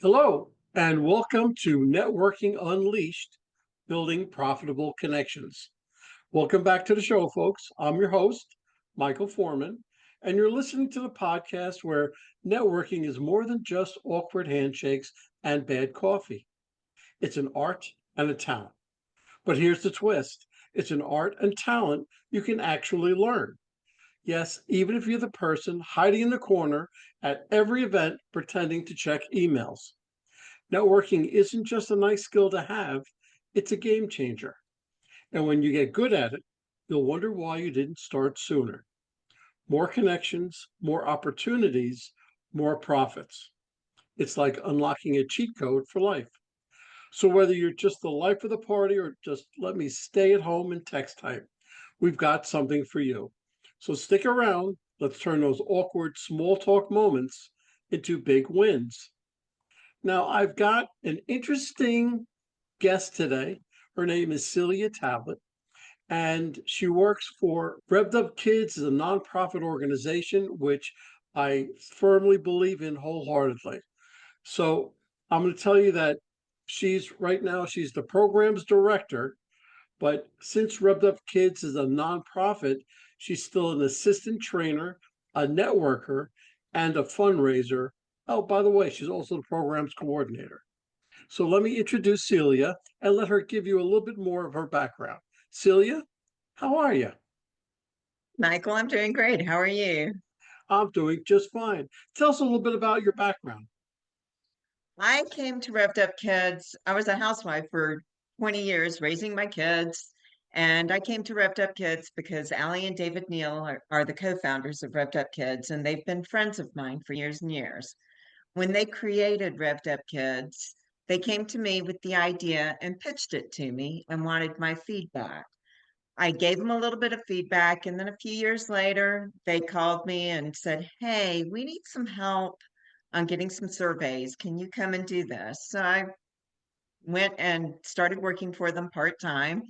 Hello, and welcome to Networking Unleashed, Building Profitable Connections. Welcome back to the show, folks. I'm your host, Michael Forman, and you're listening to the podcast where networking is more than just awkward handshakes and bad coffee. It's an art and a talent. But here's the twist. It's an art and talent you can actually learn. Yes, even if you're the person hiding in the corner at every event pretending to check emails. Networking isn't just a nice skill to have, it's a game changer. And when you get good at it, you'll wonder why you didn't start sooner. More connections, more opportunities, more profits. It's like unlocking a cheat code for life. So whether you're just the life of the party or just let me stay at home and text type, we've got something for you. So stick around. Let's turn those awkward small talk moments into big wins. Now, I've got an interesting guest today. Her name is Celia Talbot, and she works for Revved Up Kids, is a nonprofit organization, which I firmly believe in wholeheartedly. So I'm going to tell you that she's the programs director, but since Revved Up Kids is a nonprofit, she's still an assistant trainer, a networker, and a fundraiser. Oh, by the way, she's also the programs coordinator. So let me introduce Celia and let her give you a little bit more of her background. Celia, how are you? Michael, I'm doing great. How are you? I'm doing just fine. Tell us a little bit about your background. I came to Revved Up Kids. I was a housewife for 20 years, raising my kids. And I came to Revved Up Kids because Alli and David Neal are the co-founders of Revved Up Kids, and they've been friends of mine for years and years. When they created Revved Up Kids, they came to me with the idea and pitched it to me and wanted my feedback. I gave them a little bit of feedback, and then a few years later, they called me and said, "Hey, we need some help on getting some surveys. Can you come and do this?" So I went and started working for them part-time.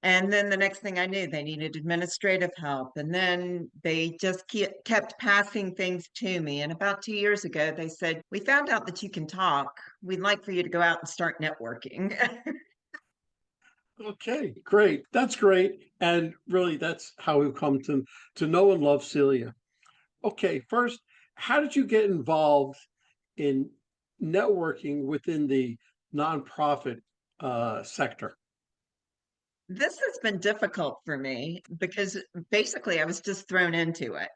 And then the next thing I knew, they needed administrative help. And then they just kept passing things to me. And about 2 years ago, they said, "We found out that you can talk. We'd like for you to go out and start networking." Okay, great. That's great. And really, that's how we've come to know and love Celia. Okay, first, how did you get involved in networking within the nonprofit sector? This has been difficult for me because basically I was just thrown into it.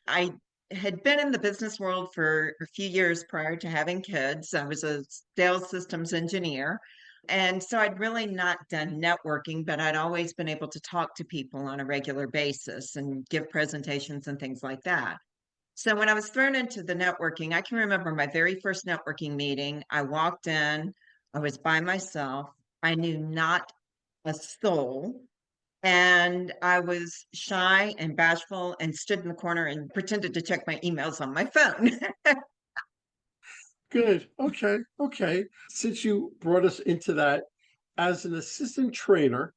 I had been in the business world for a few years prior to having kids. I was a sales systems engineer. And so I'd really not done networking, but I'd always been able to talk to people on a regular basis and give presentations and things like that. So when I was thrown into the networking, I can remember my very first networking meeting. I walked in, I was by myself. I knew not a soul. And I was shy and bashful and stood in the corner and pretended to check my emails on my phone. Good. Okay. Okay. Since you brought us into that, as an assistant trainer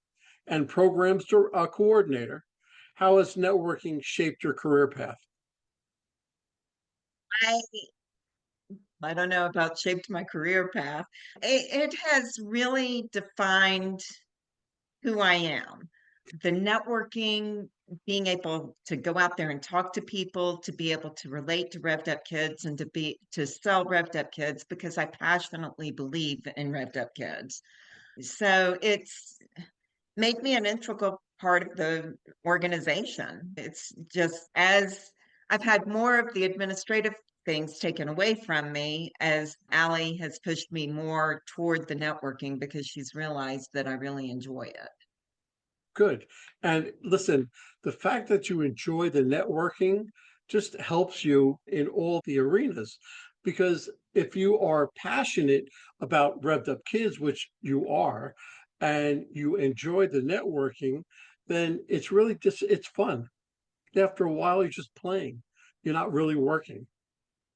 and coordinator, how has networking shaped your career path? I I don't know about shaped my career path. It has really defined who I am. The networking, being able to go out there and talk to people, to be able to relate to Revved Up Kids and to sell Revved Up Kids because I passionately believe in Revved Up Kids. So it's made me an integral part of the organization. It's just as I've had more of the administrative things taken away from me as Allie has pushed me more toward the networking because she's realized that I really enjoy it. Good. And listen, the fact that you enjoy the networking just helps you in all the arenas. Because if you are passionate about Revved Up Kids, which you are, and you enjoy the networking, then it's really just it's fun. After a while, you're just playing. You're not really working,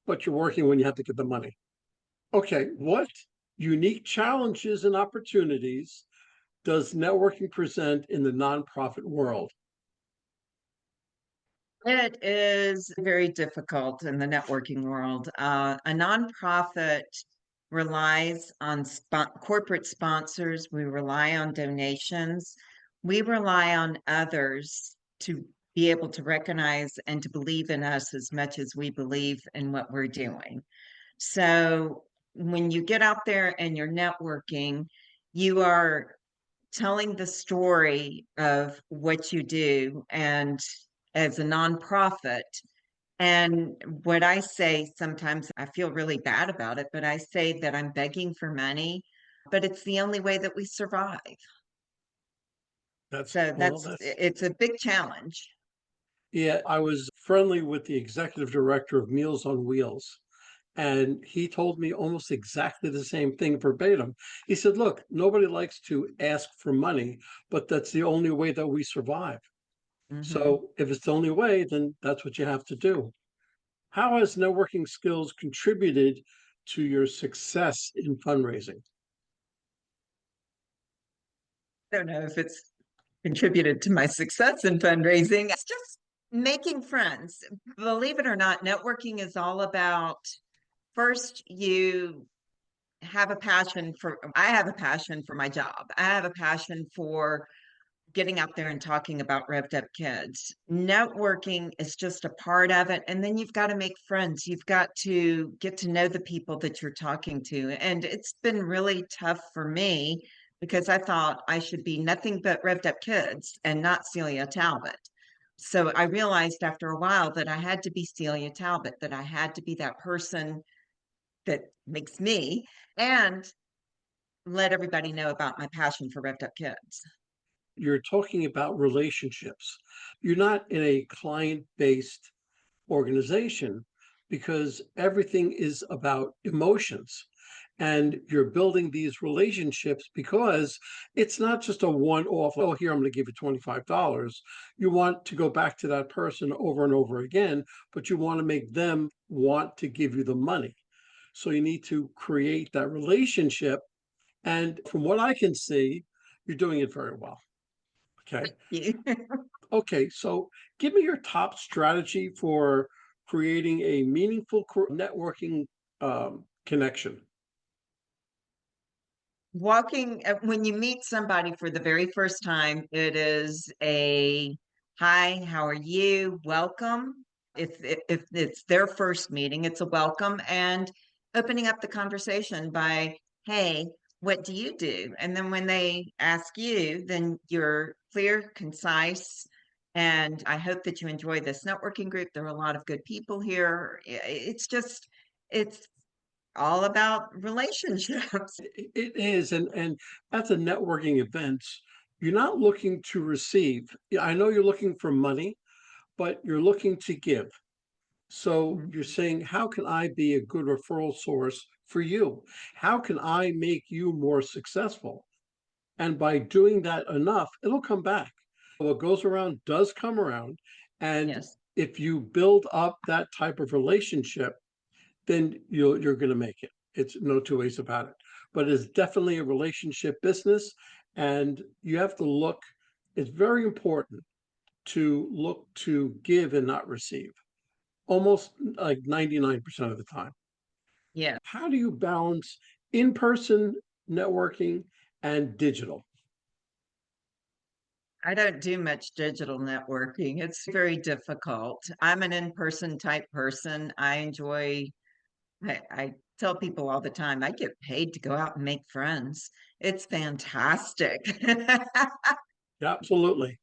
but you're working when you have to get the money. Okay, what unique challenges and opportunities does networking present in the nonprofit world? It is very difficult in the networking world. A nonprofit relies on corporate sponsors. We rely on donations. We rely on others to be able to recognize and to believe in us as much as we believe in what we're doing. So when you get out there and you're networking, you are telling the story of what you do and as a nonprofit. And what I say sometimes, I feel really bad about it, but I say that I'm begging for money, but it's the only way that we survive. That's So well, that's it's a big challenge. yeah. I was friendly with the executive director of Meals on Wheels, and he told me almost exactly the same thing verbatim. He said, "Look, nobody likes to ask for money, but that's the only way that we survive. Hmm. So if it's the only way, then that's what you have to do." How has networking skills contributed to your success in fundraising? I don't know if it's contributed to my success in fundraising. It's just making friends. Believe it or not, networking is all about first you have a passion for, I have a passion for my job. I have a passion for getting out there and talking about Revved Up Kids. Networking is just a part of it. And then you've got to make friends. You've got to get to know the people that you're talking to. And it's been really tough for me because I thought I should be nothing but Revved Up Kids and not Celia Talbot. So I realized after a while that I had to be Celia Talbot, that I had to be that person that makes me and let everybody know about my passion for Revved Up Kids. You're talking about relationships. You're not in a client-based organization because everything is about emotions. And you're building these relationships because it's not just a one-off, oh, here, I'm going to give you $25. You want to go back to that person over and over again, but you want to make them want to give you the money. So you need to create that relationship. And from what I can see, you're doing it very well. Okay. Okay. So give me your top strategy for creating a meaningful networking connection. Walking, when you meet somebody for the very first time, it is a hi, how are you? Welcome. If it's their first meeting, it's a welcome and opening up the conversation by, hey, what do you do? And then when they ask you, then you're clear, concise, and I hope that you enjoy this networking group. There are a lot of good people here. It's just, it's all about relationships. It is, and at the networking events, you're not looking to receive. Yeah, I know you're looking for money, but you're looking to give. So you're saying, how can I be a good referral source for you? How can I make you more successful? And by doing that enough, it'll come back. What goes around does come around. And Yes. if you build up that type of relationship, then you're going to make it. It's no two ways about it. But it's definitely a relationship business. And you have to look, it's very important to look to give and not receive, almost like 99% of the time. Yeah. How do you balance in person networking and digital? I don't do much digital networking. It's very difficult. I'm an in-person type person. I tell people all the time, I get paid to go out and make friends. It's fantastic. Yeah, absolutely.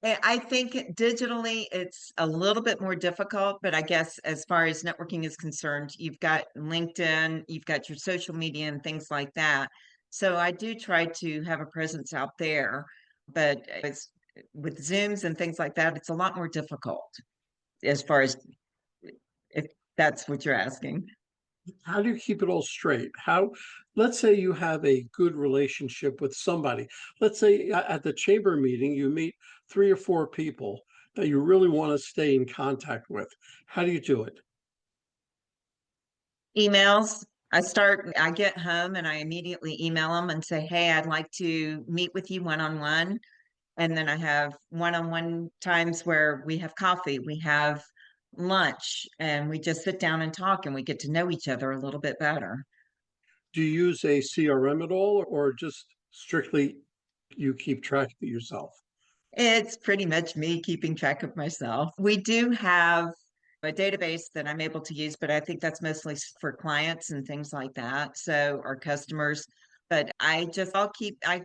I think digitally it's a little bit more difficult, but I guess as far as networking is concerned, you've got LinkedIn, you've got your social media and things like that. So I do try to have a presence out there, but it's with Zooms and things like that, it's a lot more difficult as far as if that's what you're asking. How do you keep it all straight? Let's say you have a good relationship with somebody. Let's say at the chamber meeting, you meet three or four people that you really want to stay in contact with. How do you do it? Emails. I get home and I immediately email them and say, hey, I'd like to meet with you one on one. And then I have one-on-one times where we have coffee, we have lunch, and we just sit down and talk and we get to know each other a little bit better. Do you use a CRM at all, or just strictly you keep track of it yourself? It's pretty much me keeping track of myself. We do have a database that I'm able to use, but I think that's mostly for clients and things like that. So our customers, but I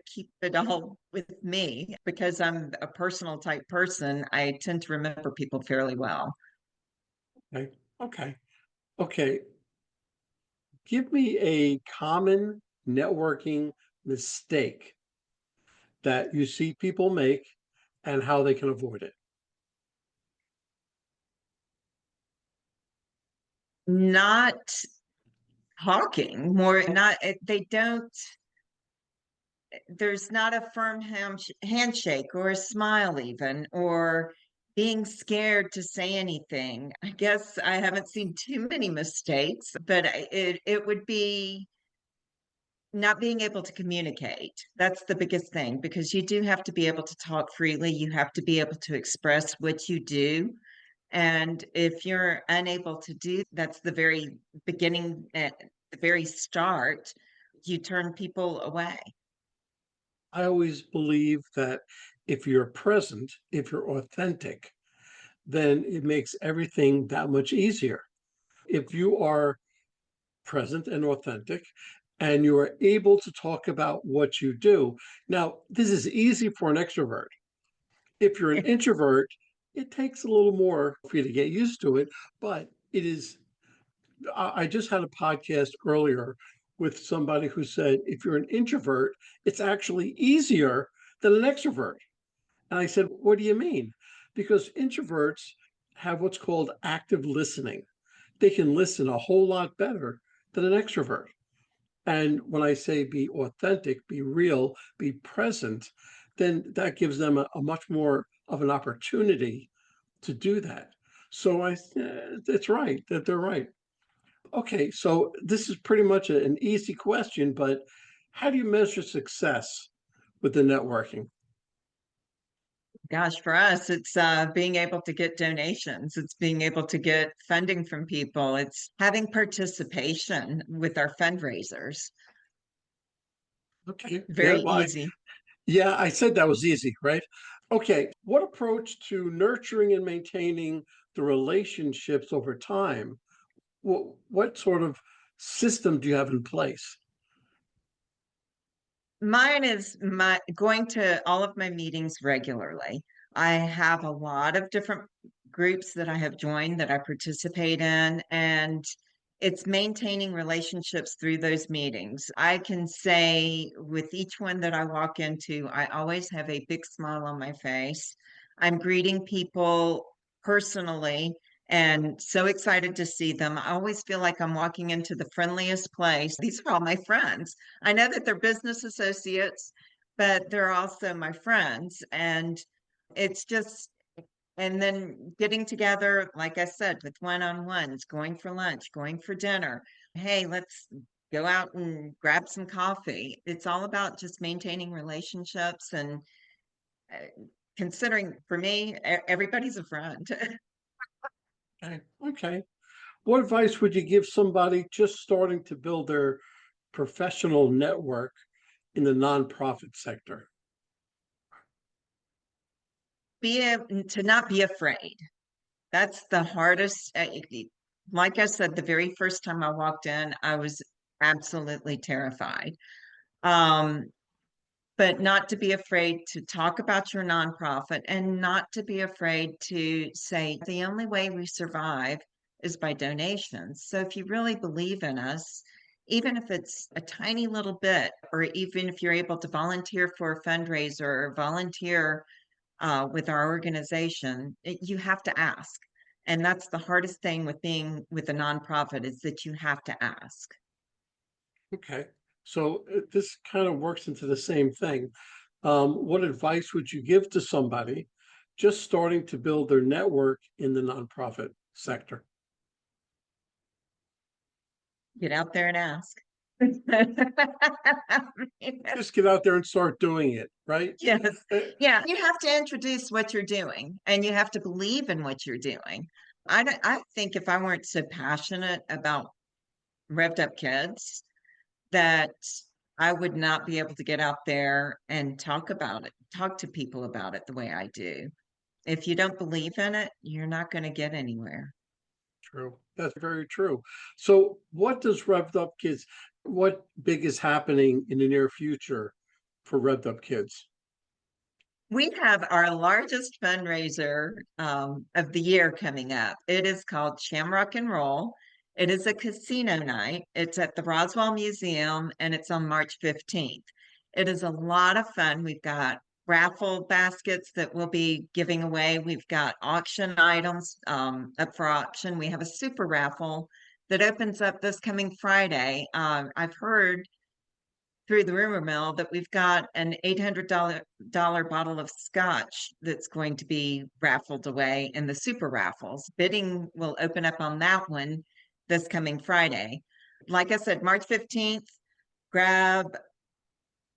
keep it all with me because I'm a personal type person. I tend to remember people fairly well. Okay. Okay. Okay. Give me a common networking mistake that you see people make and how they can avoid it. Not talking, more not, they don't, there's not a firm handshake or a smile even, or being scared to say anything. I guess I haven't seen too many mistakes, but it would be not being able to communicate. That's the biggest thing because you do have to be able to talk freely. You have to be able to express what you do. And if you're unable to do, that's the very beginning, at the very start, you turn people away. I always believe that if you're present, if you're authentic, then it makes everything that much easier. If you are present and authentic and you are able to talk about what you do. Now, this is easy for an extrovert. If you're an introvert, it takes a little more for you to get used to it, but it is. I just had a podcast earlier with somebody who said if you're an introvert, it's actually easier than an extrovert. And I said, what do you mean? Because introverts have what's called active listening. They can listen a whole lot better than an extrovert. And when I say be authentic, be real, be present, then that gives them a much more of an opportunity to do that. So it's right that they're right. Okay, so this is pretty much an easy question, but how do you measure success with the networking? Gosh, for us, it's being able to get donations. It's being able to get funding from people. It's having participation with our fundraisers. Okay, yeah, Very well, easy. yeah, I said that was easy, right? Okay, what approach to nurturing and maintaining the relationships over time? What sort of system do you have in place? Mine is my going to all of my meetings regularly. I have a lot of different groups that I have joined that I participate in, and it's maintaining relationships through those meetings. I can say with each one that I walk into, I always have a big smile on my face. I'm greeting people personally and so excited to see them. I always feel like I'm walking into the friendliest place. These are all my friends. I know that they're business associates, but they're also my friends. And it's just, and then getting together, like I said, with one-on-ones, going for lunch, going for dinner. Hey, let's go out and grab some coffee. It's all about just maintaining relationships and uh, considering for me, everybody's a friend. Okay, okay. What advice would you give somebody just starting to build their professional network in the nonprofit sector? To not be afraid. That's the hardest. Like I said, the very first time I walked in, I was absolutely terrified. Um, but not to be afraid to talk about your nonprofit and not to be afraid to say the only way we survive is by donations. So if you really believe in us, even if it's a tiny little bit, or even if you're able to volunteer for a fundraiser or volunteer with our organization, you have to ask. And that's the hardest thing with being with a nonprofit is that you have to ask. Okay, so this kind of works into the same thing. What advice would you give to somebody just starting to build their network in the nonprofit sector? Get out there and ask. Just get out there and start doing it, right? Yes. Uh, Yeah, you have to introduce what you're doing and you have to believe in what you're doing. I think if I weren't so passionate about Revved Up Kids, that I would not be able to get out there and talk about it, talk to people about it the way I do. If you don't believe in it, you're not going to get anywhere. True. That's very true. So, what does Revved Up Kids, what big is happening in the near future for Revved Up Kids? We have our largest fundraiser of the year coming up. It is called Shamrock and Roll. It is a casino night. It's at the Roswell Museum and it's on March 15th. It is a lot of fun. We've got raffle baskets that we'll be giving away. We've got auction items up for auction. We have a super raffle that opens up this coming Friday. I've heard through the rumor mill that we've got an $800 bottle of scotch that's going to be raffled away in the super raffles. Bidding will open up on that one this coming Friday. Like I said, March 15th, grab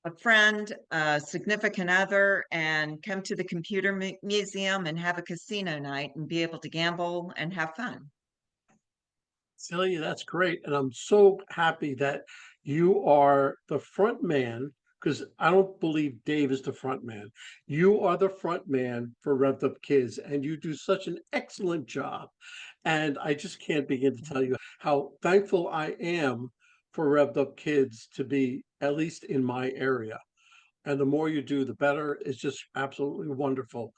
a friend, a significant other, and come to the computer museum and have a casino night and be able to gamble and have fun. Celia, that's great. And I'm so happy that you are the front man, because I don't believe Dave is the front man. You are the front man for Revved Up Kids, and you do such an excellent job. And I just can't begin to tell you how thankful I am for Revved Up Kids to be at least in my area. And the more you do, the better. It's just absolutely wonderful.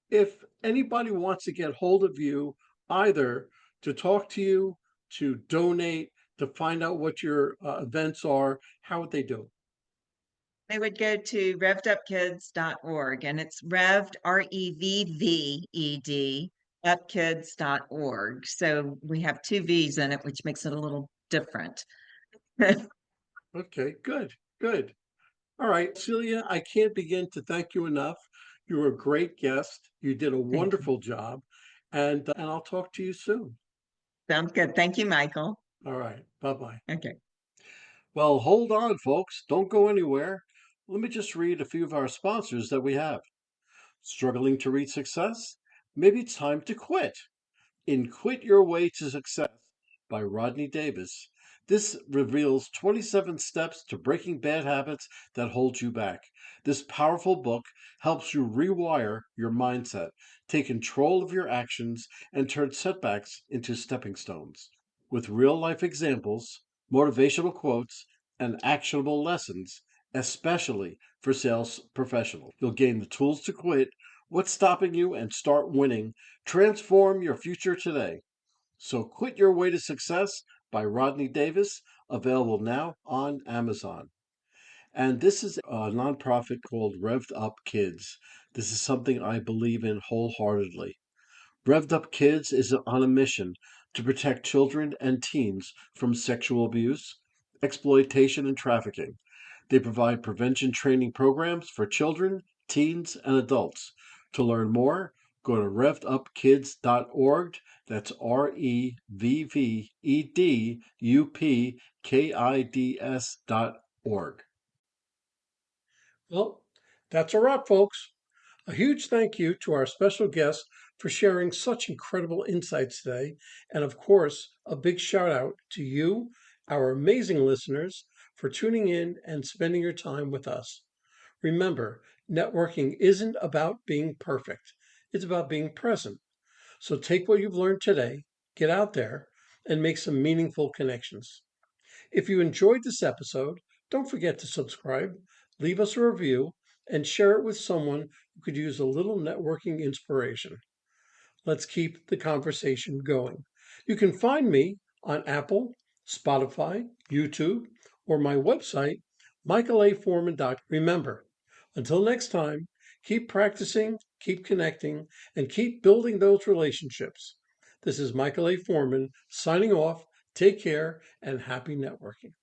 If anybody wants to get hold of you, either to talk to you, to donate, to find out what your events are, how would they do? They would go to revvedupkids.org and it's revved, REVVED, upkids.org. So we have two V's in it, which makes it a little different. Okay, good, good. All right, Celia, I can't begin to thank you enough. You were a great guest. You did a Thank you. wonderful job, and I'll talk to you soon. Sounds good. Thank you, Michael. All right, bye-bye. Okay. Well, hold on, folks. Don't go anywhere. Let me just read a few of our sponsors that we have. Struggling to reach success? Maybe it's time to quit. In Quit Your Way to Success by Rodney Davis. This reveals 27 steps to breaking bad habits that hold you back. This powerful book helps you rewire your mindset, take control of your actions, and turn setbacks into stepping stones. With real life examples, motivational quotes, and actionable lessons, especially for sales professionals, you'll gain the tools to quit, what's stopping you, and start winning. Transform your future today. So Quit Your Way to Success by Rodney Davis, available now on Amazon. And this is a nonprofit called Revved Up Kids. This is something I believe in wholeheartedly. Revved Up Kids is on a mission to protect children and teens from sexual abuse, exploitation, and trafficking. They provide prevention training programs for children, teens, and adults. To learn more, go to revvedupkids.org. That's REVVEDUPKIDS.org. Well, that's a wrap, folks. A huge thank you to our special guest for sharing such incredible insights today. And of course, a big shout out to you, our amazing listeners, for tuning in and spending your time with us. Remember, networking isn't about being perfect, it's about being present. So take what you've learned today, get out there, and make some meaningful connections. If you enjoyed this episode, don't forget to subscribe, leave us a review, and share it with someone who could use a little networking inspiration. Let's keep the conversation going. You can find me on Apple, Spotify, YouTube, or my website, michaelaforman.com. Remember, until next time, keep practicing, keep connecting, and keep building those relationships. This is Michael A. Forman signing off. Take care and happy networking.